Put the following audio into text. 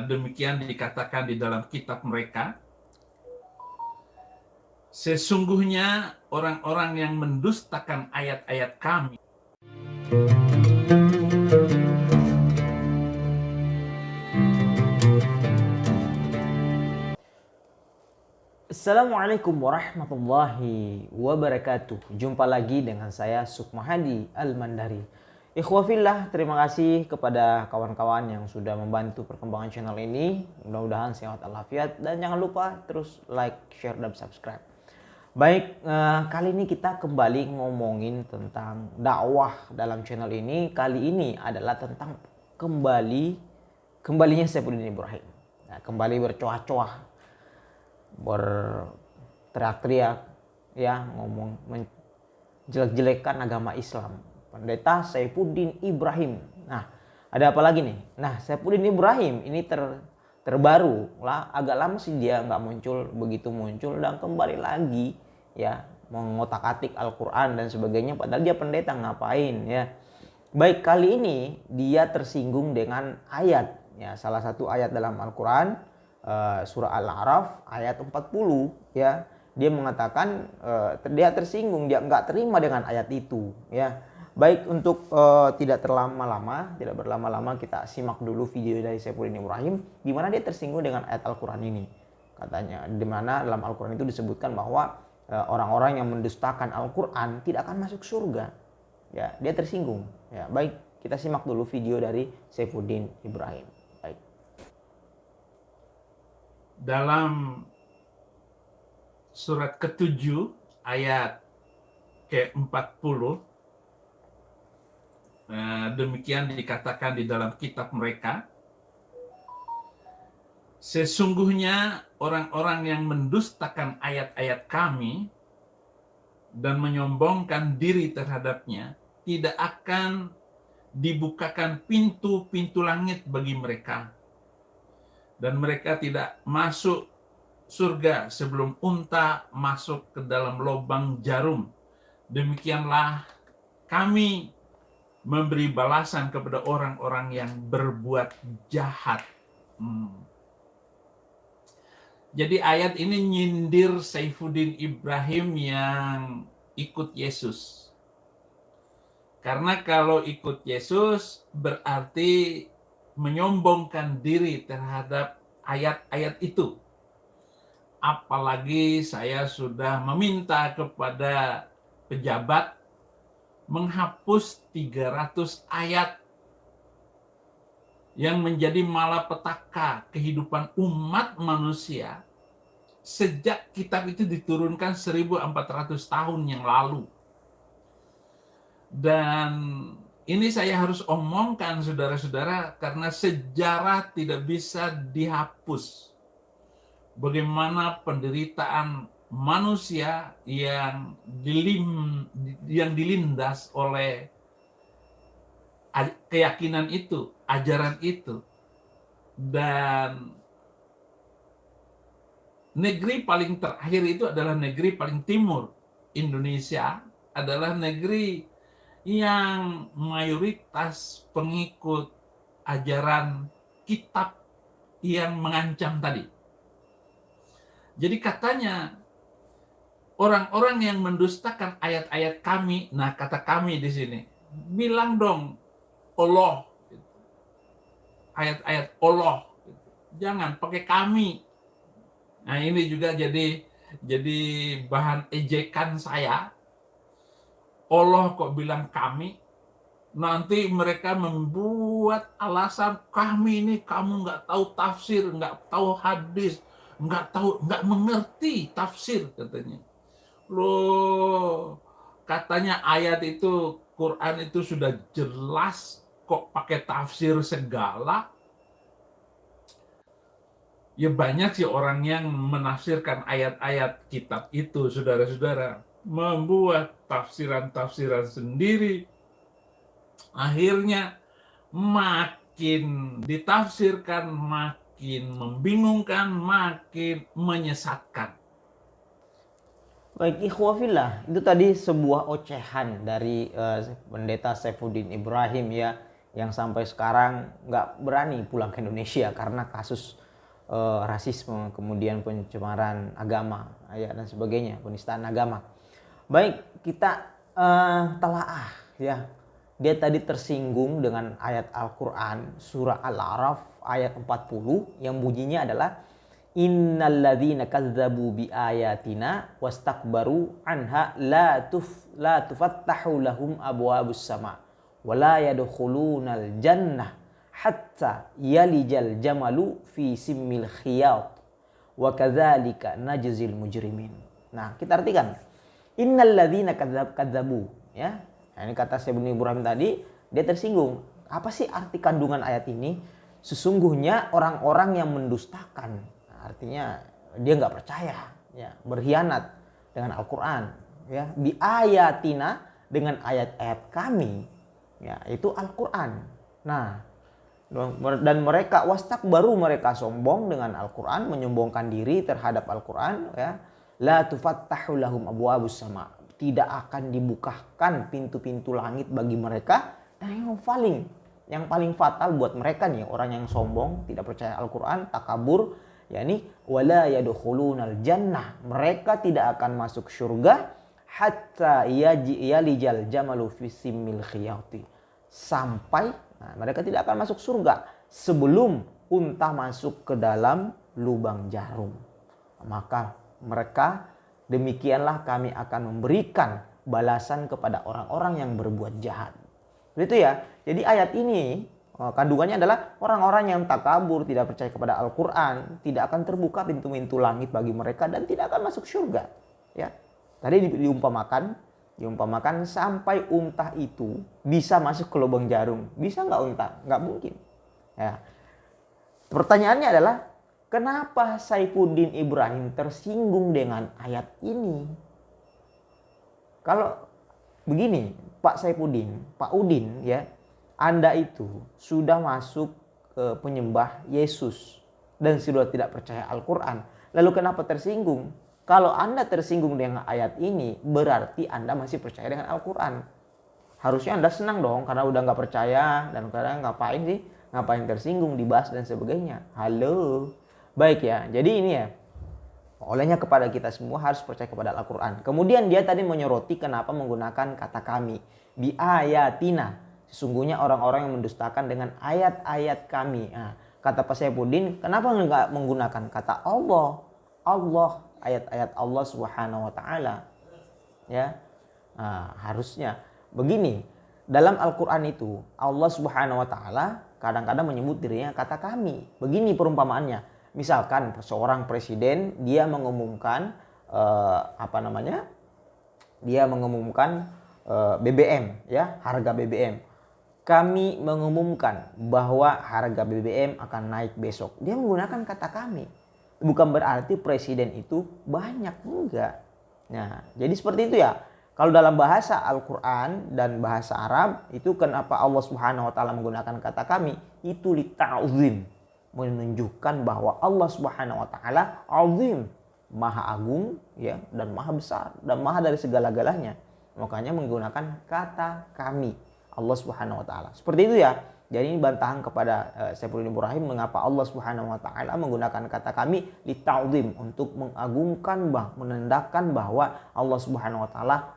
Demikian dikatakan di dalam kitab mereka. Sesungguhnya orang-orang yang mendustakan ayat-ayat kami. Assalamualaikum warahmatullahi wabarakatuh. Jumpa lagi dengan saya Sukma Hadi Al-Mandari. Ikhwafillah, terima kasih kepada kawan-kawan yang sudah membantu perkembangan channel ini. Mudah-mudahan sehat walafiat dan jangan lupa terus like, share, dan subscribe. Baik, kali ini kita kembali ngomongin tentang dakwah dalam channel ini. Kali ini adalah tentang kembalinya Saifuddin Ibrahim. Nah, kembali bercoah-coah, berteriak-teriak, ya, ngomong menjelek-jelekan agama Islam. Pendeta Saifuddin Ibrahim. Nah, ada apa lagi nih? Nah, Saifuddin Ibrahim ini terbaru lah, agak lama sih dia nggak muncul, begitu muncul dan kembali lagi, ya, mengotak-atik Al-Quran dan sebagainya. Padahal dia pendeta, ngapain, ya? Baik, kali ini dia tersinggung dengan ayat, ya, salah satu ayat dalam Al-Quran, surah Al-A'raf ayat 40, ya. Dia mengatakan dia tersinggung, dia nggak terima dengan ayat itu, ya. Baik, untuk tidak berlama-lama kita simak dulu video dari Saifuddin Ibrahim di mana dia tersinggung dengan ayat Al-Quran ini. Katanya, di mana dalam Al-Quran itu disebutkan bahwa orang-orang yang mendustakan Al-Quran tidak akan masuk surga. Ya, dia tersinggung. Ya, baik, kita simak dulu video dari Saifuddin Ibrahim. Baik. Dalam surat ke-7 ayat ke-40, demikian dikatakan di dalam kitab mereka. Sesungguhnya orang-orang yang mendustakan ayat-ayat kami dan menyombongkan diri terhadapnya, tidak akan dibukakan pintu-pintu langit bagi mereka, dan mereka tidak masuk surga sebelum unta masuk ke dalam lubang jarum. Demikianlah kami memberi balasan kepada orang-orang yang berbuat jahat. Jadi ayat ini nyindir Saifuddin Ibrahim yang ikut Yesus. Karena kalau ikut Yesus berarti menyombongkan diri terhadap ayat-ayat itu. Apalagi saya sudah meminta kepada pejabat menghapus 300 ayat yang menjadi malapetaka kehidupan umat manusia sejak kitab itu diturunkan 1400 tahun yang lalu. Dan ini saya harus omongkan, saudara-saudara, karena sejarah tidak bisa dihapus. Bagaimana penderitaan manusia yang dilindas oleh keyakinan itu, ajaran itu. Dan negeri paling terakhir itu adalah negeri paling timur. Indonesia adalah negeri yang mayoritas pengikut ajaran kitab yang mengancam tadi. Jadi katanya orang-orang yang mendustakan ayat-ayat kami, nah kata kami di sini, bilang dong Allah, ayat-ayat Allah, jangan pakai kami. Nah ini juga jadi bahan ejekan saya. Allah kok bilang kami, nanti mereka membuat alasan kami ini, kamu nggak tahu tafsir, nggak tahu hadis, nggak mengerti tafsir, katanya. Loh, katanya ayat itu, Quran itu sudah jelas, kok pakai tafsir segala. Ya banyak sih orang yang menafsirkan ayat-ayat kitab itu, saudara-saudara, membuat tafsiran-tafsiran sendiri. Akhirnya makin ditafsirkan, makin membingungkan, makin menyesatkan. Baik, ikhwafillah, itu tadi sebuah ocehan dari pendeta Saifuddin Ibrahim, ya, yang sampai sekarang nggak berani pulang ke Indonesia karena kasus rasisme, kemudian pencemaran agama, ya, dan sebagainya, penistaan agama. Baik, kita telaah ya. Dia tadi tersinggung dengan ayat Al-Qur'an surah Al-A'raf ayat 40 yang bunyinya adalah innalladzina kadzdzabu biayatina wastakbaru anha la tufattahu lahum abwabus sama wa la yadkhulunal jannah hatta yalijal jamalu fi simmil khiyat wa kadzalika najzil mujrimin. Nah, kita artikan innalladzina kadzdzabu ya. Nah, ini kata Syekh Ibrahim tadi, dia tersinggung. Apa sih arti kandungan ayat ini? Sesungguhnya orang-orang yang mendustakan, artinya dia nggak percaya, ya, berkhianat dengan Al-Quran, ya, bi ayatina, dengan ayat-ayat kami, ya, itu Al-Quran. Nah, dan mereka wastakbaru, mereka sombong dengan Al-Quran, menyombongkan diri terhadap Al-Quran, ya, la tufattahu lahum abwabus sama, tidak akan dibukakan pintu-pintu langit bagi mereka. Dan yang paling fatal buat mereka nih, orang yang sombong, tidak percaya Al-Quran, takabur, yakni wala yadkhulunal jannah, mereka tidak akan masuk surga hatta yalijal jamalu fi simmil khiyati, sampai mereka tidak akan masuk surga sebelum unta masuk ke dalam lubang jarum. Maka mereka, demikianlah kami akan memberikan balasan kepada orang-orang yang berbuat jahat. Begitu ya. Jadi ayat ini kandungannya adalah orang-orang yang takabur, tidak percaya kepada Al-Quran, tidak akan terbuka pintu-pintu langit bagi mereka dan tidak akan masuk surga. Ya. Tadi diumpamakan sampai unta itu bisa masuk ke lubang jarum. Bisa nggak unta? Nggak mungkin. Ya. Pertanyaannya adalah, kenapa Saifuddin Ibrahim tersinggung dengan ayat ini? Kalau begini, Pak Saifuddin, Pak Udin, ya, Anda itu sudah masuk ke penyembah Yesus dan sudah tidak percaya Al-Quran. Lalu kenapa tersinggung? Kalau Anda tersinggung dengan ayat ini, berarti Anda masih percaya dengan Al-Quran. Harusnya Anda senang dong, karena udah nggak percaya, dan kadang ngapain sih? Ngapain tersinggung, dibahas dan sebagainya. Halo. Baik ya, jadi ini ya, olehnya kepada kita semua harus percaya kepada Al-Quran. Kemudian dia tadi menyoroti kenapa menggunakan kata kami. Bi ayatina, sesungguhnya orang-orang yang mendustakan dengan ayat-ayat kami. Nah, kata Pak Saifuddin, kenapa nggak menggunakan kata Allah? Allah, ayat-ayat Allah Subhanahu wa Ta'ala. Ya, nah, harusnya begini. Dalam Al-Quran itu Allah Subhanahu wa Ta'ala kadang-kadang menyebut dirinya kata kami. Begini perumpamaannya. Misalkan seorang presiden dia mengumumkan Dia mengumumkan BBM, ya, harga BBM. Kami mengumumkan bahwa harga BBM akan naik besok. Dia menggunakan kata kami. Bukan berarti presiden itu banyak, enggak. Nah, jadi seperti itu ya. Kalau dalam bahasa Al-Quran dan bahasa Arab itu, kenapa Allah Subhanahu wa Ta'ala menggunakan kata kami? Itu li ta'zim, menunjukkan bahwa Allah Subhanahu wa Ta'ala azim, maha agung, ya, dan maha besar dan maha dari segala-galanya. Makanya menggunakan kata kami, Allah Subhanahu wa Ta'ala. Seperti itu ya. Jadi ini bantahan kepada Saifuddin Ibrahim, mengapa Allah Subhanahu wa Ta'ala menggunakan kata kami li ta'zim, untuk mengagungkan, menandakan bahwa Allah Subhanahu wa Ta'ala